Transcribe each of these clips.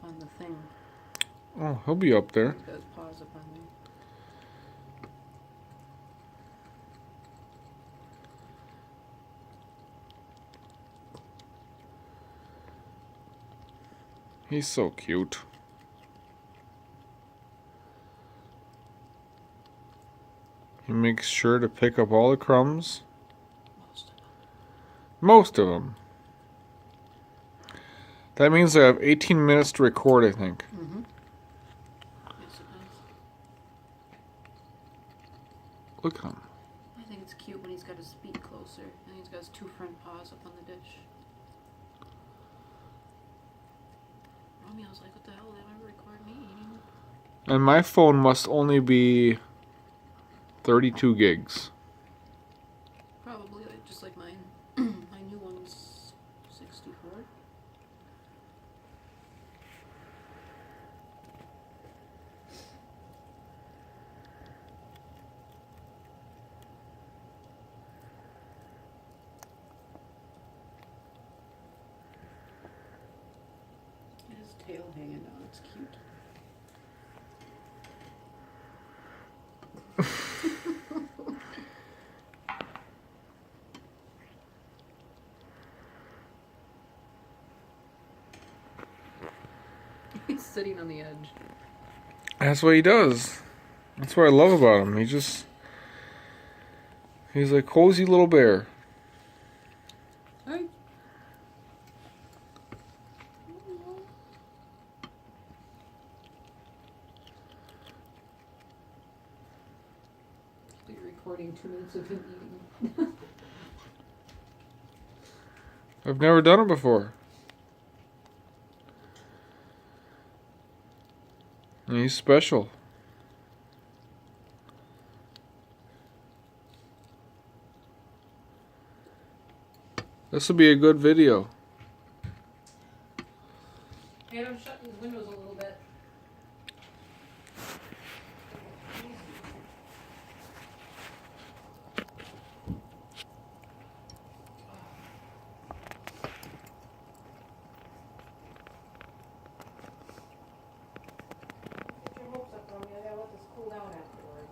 on the thing. Oh, he'll be up there. He's got his paws up on me. He's so cute. He makes sure to pick up all the crumbs. Most of them. That means I have 18 minutes to record, I think. Mm-hmm. Yes, it does. Look at him. I think it's cute when he's got his feet closer and he's got his two front paws up on the dish. Romeo's like, what the hell? They never record me eating. And my phone must only be 32 gigs. Probably, just like mine. My new one's 64. His tail hanging down, it's cute. He's sitting on the edge. That's what he does. That's what I love about him. He's a cozy little bear. Hey. You're recording 2 minutes of him eating. I've never done it before. And he's special. This will be a good video. Hey, I'm shutting these windows a little bit. Get your hopes up, Romeo. I gotta let this cool down afterwards.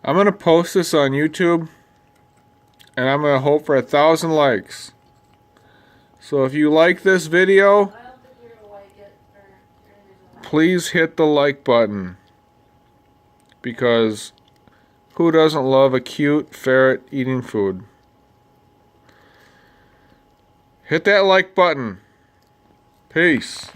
I'm going to post this on YouTube. And I'm going to hope for 1,000 likes. So if you like this video, I don't think you're gonna like it. please hit the like button. Because who doesn't love a cute ferret eating food? Hit that like button. Peace.